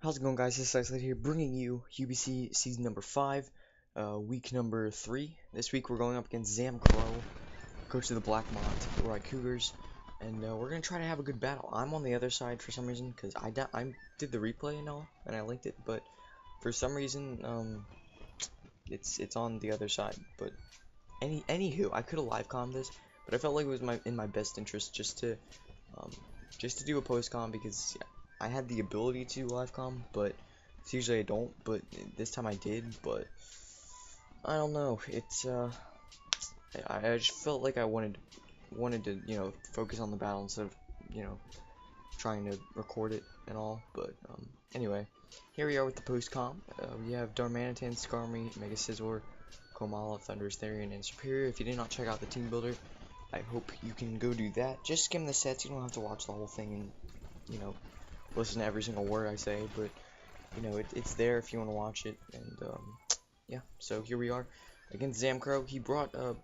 How's it going, guys? This is S5W3 here, bringing you UBC season number 5, week number 3. This week we're going up against ZAMCRO, coach of the Blackmont Raikougars, and we're gonna try to have a good battle. I'm on the other side for some reason because I did the replay and all, and I linked it, but for some reason it's on the other side. But anywho, I could have live commed this, but I felt like it was in my best interest just to do a post com because I had the ability to live com, but usually I don't. But this time I did. But I don't know. It's I just felt like I wanted to focus on the battle instead of trying to record it and all. But anyway, here we are with the post com. We have Darmanitan, Skarmy, Mega Scizor, Komala, Thundurus, Therian, and Superior. If you did not check out the team builder, I hope you can go do that. Just skim the sets. You don't have to watch the whole thing and listen to every single word I say, but it's there if you want to watch it. And yeah, so here we are against ZAMCRO. He brought a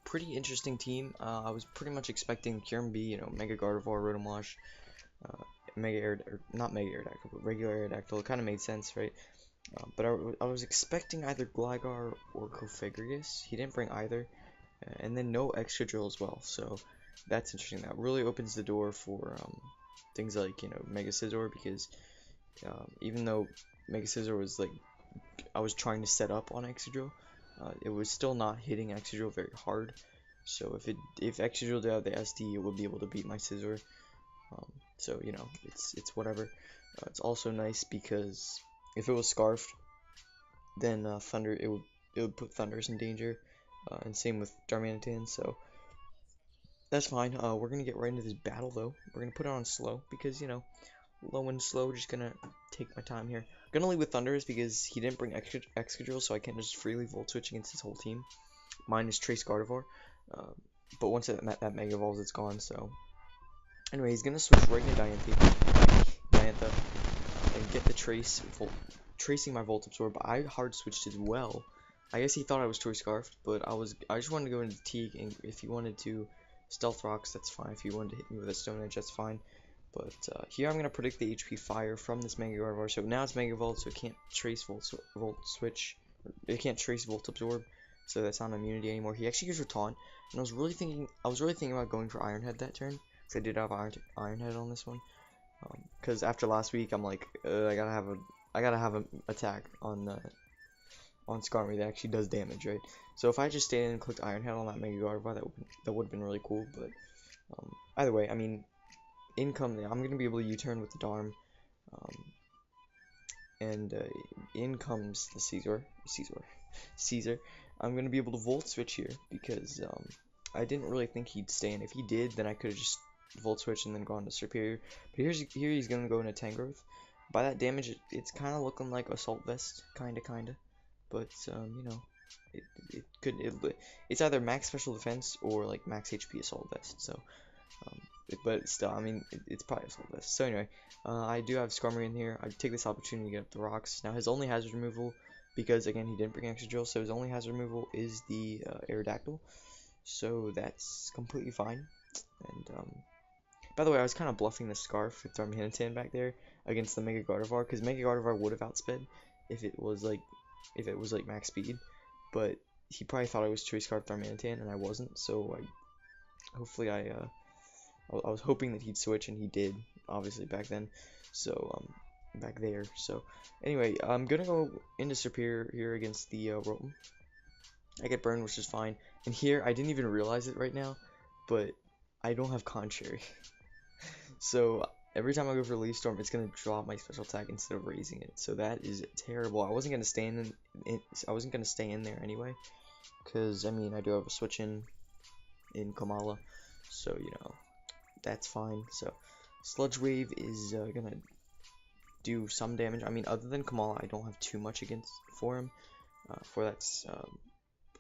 pretty interesting team. I was pretty much expecting Kyurem, Mega Gardevoir, Rotom-Wash, Mega not Mega Aerodactyl, but regular Aerodactyl. It kind of made sense, right? But I was expecting either Gligar or Cofagrigus. He didn't bring either, and then no Excadrill as well. So that's interesting. That really opens the door for things like Mega Scizor, because even though Mega Scizor was I was trying to set up on Excadrill, it was still not hitting Excadrill very hard. So if Excadrill did have the SD, it would be able to beat my Scizor. So it's whatever. It's also nice because if it was Scarfed, then it would put Thundurus in danger, and same with Darmanitan. So that's fine. We're gonna get right into this battle though. We're gonna put it on slow because low and slow. Just gonna take my time here. Gonna lead with Thundurus because he didn't bring Excadrill, so I can't just freely Volt Switch against his whole team. Mine is Trace Gardevoir, but once that Mega Evolves, it's gone. So anyway, he's gonna switch right into Diantha and get the tracing my Volt Absorb. I hard switched as well. I guess he thought I was Toy Scarfed, but I just wanted to go into Teague, and if he wanted to Stealth Rocks, that's fine. If you wanted to hit me with a Stone Edge, that's fine. But here I'm going to predict the HP Fire from this Mega Gardevoir. So now it's Mega Volt, so it can't trace Volt Switch. It can't trace Volt Absorb, so that's not immunity anymore. He actually gives Taunt, and I was really thinking about going for Iron Head that turn, because I did have Iron Head on this one. Because after last week, I'm like, I gotta have an attack on Skarmy that actually does damage, right? So if I just stayed in and clicked Iron Head on that Mega Gardevoir, that would have been really cool. But either way, I mean, I'm gonna be able to U-turn with the Darm, and in comes the Caesar. I'm gonna be able to Volt Switch here because I didn't really think he'd stay in. If he did, then I could have just Volt Switch and then gone to Superior. But here he's gonna go into Tangrowth. By that damage, it's kind of looking like Assault Vest, kinda. But it's either max special defense or like max HP Assault Vest. So but still, I mean, it's probably Assault Vest. So anyway, I do have Skarmory in here. I take this opportunity to get up the rocks. Now his only hazard removal, because again he didn't bring Excadrill, so his only hazard removal is the Aerodactyl. So that's completely fine. And by the way, I was kind of bluffing the Scarf with Darmanitan back there against the Mega Gardevoir, because Mega Gardevoir would have outsped if it was like max speed, but he probably thought I was Choice Scarf Darmanitan and I wasn't. So I was hoping that he'd switch, and he did, obviously back then. So back there. So anyway, I'm gonna go into Superior here against the Rotom. I get burned, which is fine. And here I didn't even realize it right now, but I don't have Contrary. So every time I go for Leaf Storm, it's gonna drop my special attack instead of raising it. So that is terrible. I wasn't gonna stay in there anyway, because I mean I do have a switch in Komala, so that's fine. So Sludge Wave is gonna do some damage. I mean, other than Komala, I don't have too much for him. For that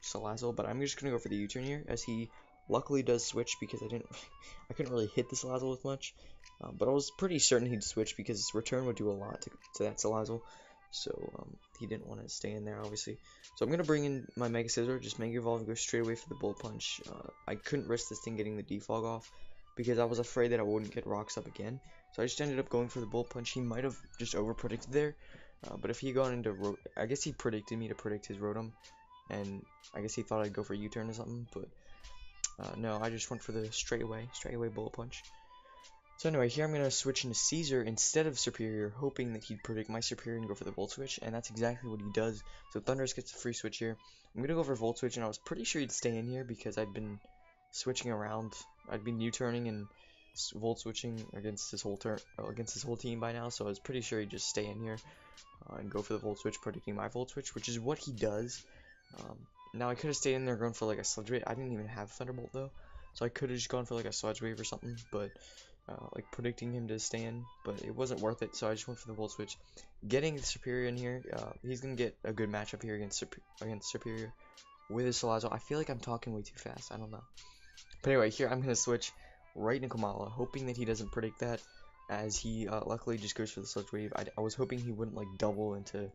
Salazzle, but I'm just gonna go for the U-turn here, as he luckily does switch, because I couldn't really hit the Salazzle with much. But I was pretty certain he'd switch because his return would do a lot to that Salazzle. So he didn't want to stay in there, obviously. So I'm going to bring in my Mega Scizor, just Mega Evolve and go straight away for the Bullet Punch. I couldn't risk this thing getting the defog off because I was afraid that I wouldn't get rocks up again. So I just ended up going for the Bullet Punch. He might have just over-predicted there, but if he had gone into I guess he predicted me to predict his Rotom, and I guess he thought I'd go for a U-turn or something, but no, I just went for the straightaway Bullet Punch. So anyway, here I'm going to switch into Caesar instead of Superior, hoping that he'd predict my Superior and go for the Volt Switch, and that's exactly what he does. So Thundurus gets a free switch here. I'm going to go for Volt Switch, and I was pretty sure he'd stay in here because I'd been switching around. I'd been U-turning and Volt Switching against his whole team by now, so I was pretty sure he'd just stay in here and go for the Volt Switch, predicting my Volt Switch, which is what he does. Now I could have stayed in there going for like a Sludge Wave. I didn't even have Thunderbolt though, so I could have just gone for like a Sludge Wave or something, but like predicting him to stay in, but it wasn't worth it, so I just went for the Volt Switch. Getting the Superior in here, he's gonna get a good matchup here against Superior with his Salazzle. I feel like I'm talking way too fast, I don't know. But anyway, here I'm gonna switch right into Komala, hoping that he doesn't predict that, as he luckily just goes for the Sludge Wave. I was hoping he wouldn't like double into,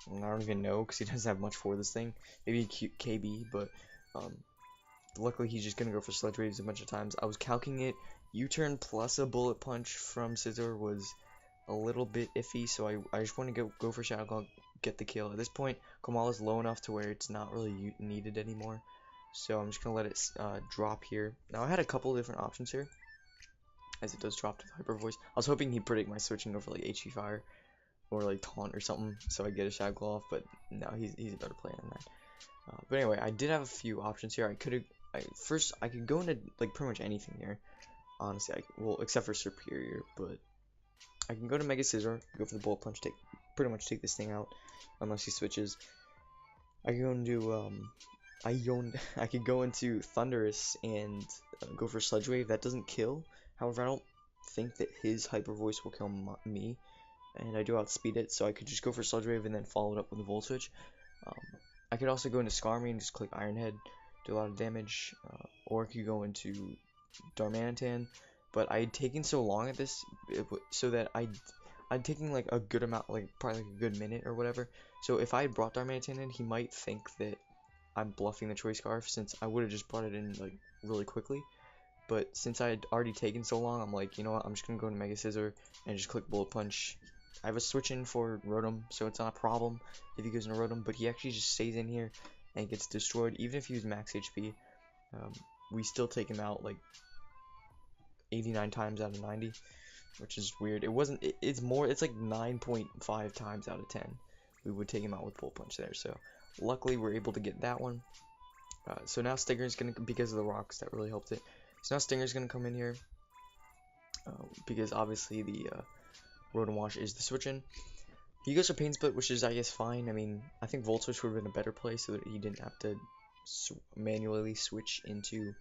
I don't even know, because he doesn't have much for this thing. Maybe a cute KB, but luckily he's just gonna go for Sludge Waves a bunch of times. I was calcing it. U-turn plus a Bullet Punch from Scizor was a little bit iffy, so I just want to go for Shadow Claw, get the kill. At this point, Komala's low enough to where it's not really needed anymore, so I'm just gonna let it drop here. Now I had a couple different options here, as it does drop to the Hyper Voice. I was hoping he'd predict my switching over like HP Fire or like Taunt or something, so I get a Shadow Claw off, but no, he's a better player than that. But anyway, I did have a few options here. First I could go into like pretty much anything here. Honestly, well, except for Superior, but I can go to Mega Scizor, go for the Bullet Punch, pretty much take this thing out, unless he switches. I can go into, I could go into Thundurus and go for Sludge Wave. That doesn't kill. However, I don't think that his Hyper Voice will kill me, and I do outspeed it, so I could just go for Sludge Wave and then follow it up with a Volt Switch. I could also go into Skarmory and just click Iron Head, do a lot of damage, or I could go into Darmanitan, but I had taken so long at this, so that I'd taken like a good amount, like probably like a good minute or whatever. So if I had brought Darmanitan in, he might think that I'm bluffing the Choice Scarf, since I would have just brought it in like really quickly. But since I had already taken so long, I'm like, you know what, I'm just gonna go to Mega Scizor and just click Bullet Punch. I have a switch in for Rotom, so it's not a problem if he goes into Rotom, but he actually just stays in here and gets destroyed. Even if he was max HP, we still take him out like 89 times out of 90, which is weird. It's like 9.5 times out of 10 we would take him out with Bullet Punch there, so luckily we're able to get that one. So now Stinger's gonna, because of the rocks, that really helped it. So now Stinger's gonna come in here, because obviously the Rotom Wash is the switch in. He goes for Pain Split, which is, I guess, fine. I mean, I think Volt Switch would have been a better play so that he didn't have to manually switch into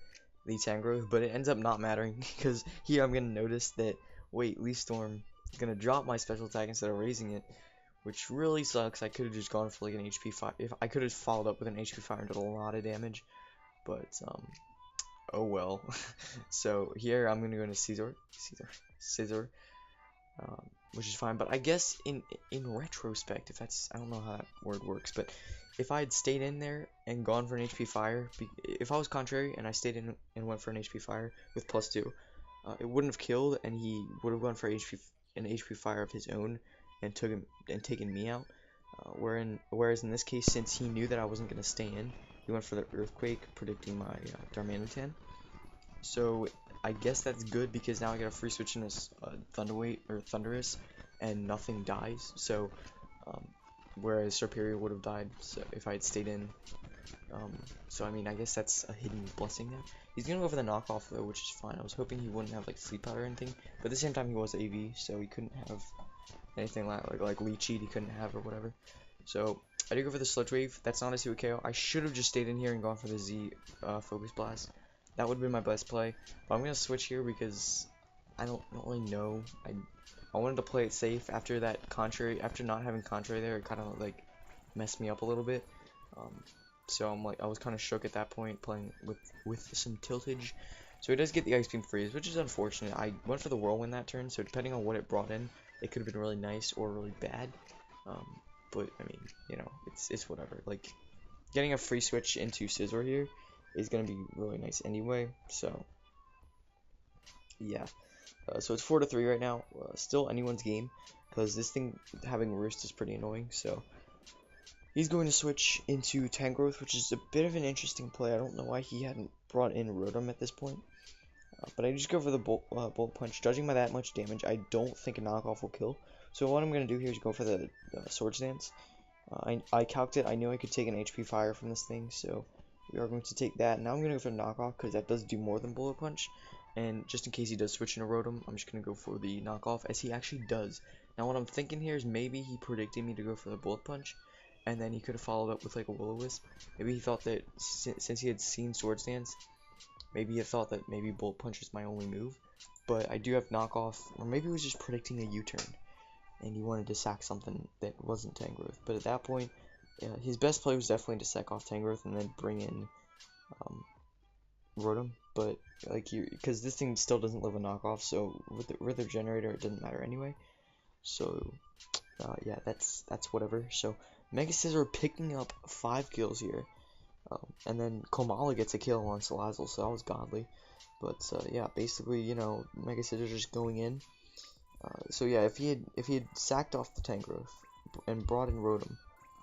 the ZAMCRO, but it ends up not mattering, because here I'm going to notice that, wait, Leaf Storm is going to drop my special attack instead of raising it, which really sucks. I could have just gone for like an HP Fire. If I could have followed up with an HP Fire and did a lot of damage, but oh well. So here I'm going to go into Scizor, which is fine, but I guess in retrospect, if that's, I don't know how that word works, but if I had stayed in there and gone for an HP Fire, if I was contrary and I stayed in and went for an HP Fire with +2, it wouldn't have killed, and he would have gone for an HP Fire of his own and taken me out. Whereas in this case, since he knew that I wasn't going to stay in, he went for the Earthquake, predicting my Darmanitan. So I guess that's good, because now I get a free switch in this Thundurus, and nothing dies. So whereas Superior would have died, so if I had stayed in. So I mean, I guess that's a hidden blessing there. He's gonna go for the knockoff though, which is fine. I was hoping he wouldn't have like Sleep Powder or anything, but at the same time he was AV, so he couldn't have anything like Leech Seed he couldn't have or whatever. So I did go for the Sludge Wave. That's not a Super KO. I should have just stayed in here and gone for the Z Focus Blast. That would have been my best play, but I'm gonna switch here because I don't really know. I wanted to play it safe after that contrary. After not having contrary there, it kind of like messed me up a little bit. So I was kind of shook at that point, playing with some tiltage. So he does get the Ice Beam Freeze, which is unfortunate. I went for the Whirlwind that turn, so depending on what it brought in, it could have been really nice or really bad. But I mean, you know, it's whatever. Like, getting a free switch into Scizor here is gonna be really nice anyway. So yeah. So it's 4-3 right now. Still anyone's game, because this thing having Roost is pretty annoying. So he's going to switch into Tangrowth, which is a bit of an interesting play. I don't know why he hadn't brought in Rotom at this point. But I just go for the Bolt Punch. Judging by that much damage, I don't think a knockoff will kill. So what I'm going to do here is go for the Swords Dance. I calced it. I knew I could take an HP Fire from this thing, so we are going to take that. Now I'm going to go for knockoff, because that does do more than Bullet Punch. And just in case he does switch into Rotom, I'm just going to go for the knockoff, as he actually does. Now what I'm thinking here is maybe he predicted me to go for the Bullet Punch, and then he could have followed up with like a Will-O-Wisp. Maybe he thought that since he had seen Swords Dance, maybe he thought that maybe Bullet Punch is my only move. But I do have knockoff, or maybe he was just predicting a U-turn, and he wanted to sack something that wasn't Tangrowth. But at that point, his best play was definitely to sack off Tangrowth and then bring in Rotom. But like, because this thing still doesn't live a knockoff, so with the generator, it doesn't matter anyway. So yeah, that's whatever. So Mega Scizor picking up 5 kills here, and then Komala gets a kill on Salazzle, so that was godly. But yeah, basically, you know, Mega Scizor just going in. So yeah, if he had sacked off the Tangrowth and brought in Rotom,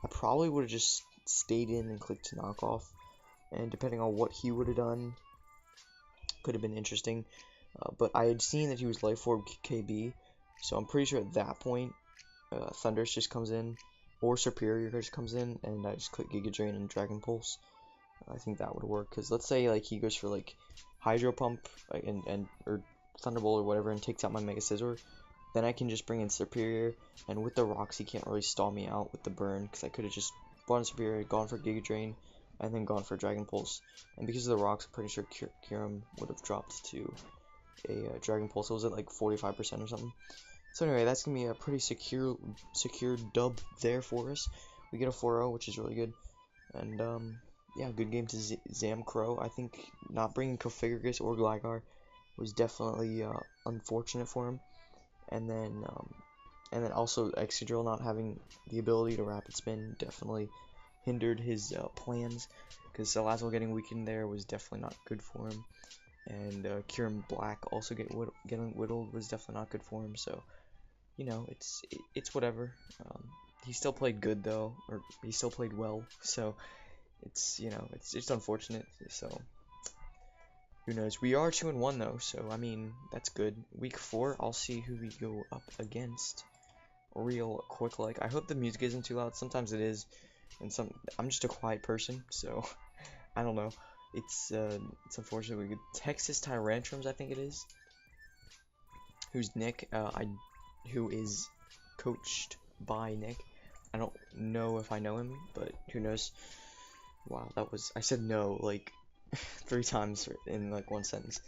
I probably would have just stayed in and clicked knockoff. And depending on what he would have done, could have been interesting. But I had seen that he was Life Orb KB, so I'm pretty sure at that point, Thundurus just comes in, or Superior just comes in, and I just click Giga Drain and Dragon Pulse. I think that would work, because let's say like he goes for like Hydro Pump or Thunderbolt or whatever and takes out my Mega Scizor, then I can just bring in Superior, and with the rocks he can't really stall me out with the burn, because I could have just brought in Superior, gone for Giga Drain, and then gone for Dragon Pulse. And because of the rocks, I'm pretty sure Kyurem would have dropped to a Dragon Pulse. So was it like 45% or something? So anyway, that's going to be a pretty secure dub there for us. We get a 4-0, which is really good. And yeah, good game to ZAMCRO. I think not bringing Cofagrigus or Gligar was definitely unfortunate for him. And then also Excadrill not having the ability to Rapid Spin definitely hindered his plans, because Salazzle getting weakened there was definitely not good for him. And Kyurem Black also getting whittled was definitely not good for him. So, you know, it's whatever. He still played good though, or he still played well. So it's, you know, it's just unfortunate. So who knows? We are 2-1 though, so I mean that's good. Week 4, I'll see who we go up against real quick. Like, I hope the music isn't too loud. Sometimes it is, and I'm just a quiet person, so I don't know. It's unfortunate. We get Texas Tyrantrums, I think it is. Who's Nick? Who is coached by Nick. I don't know if I know him, but who knows? Wow, I said no like 3 times in like 1 sentence.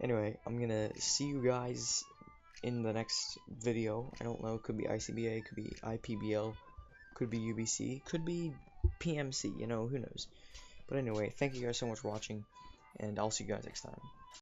Anyway, I'm gonna see you guys in the next video. I don't know, could be ICBA, could be IPBL, could be UBC, could be PMC, you know, who knows. But anyway, thank you guys so much for watching, and I'll see you guys next time.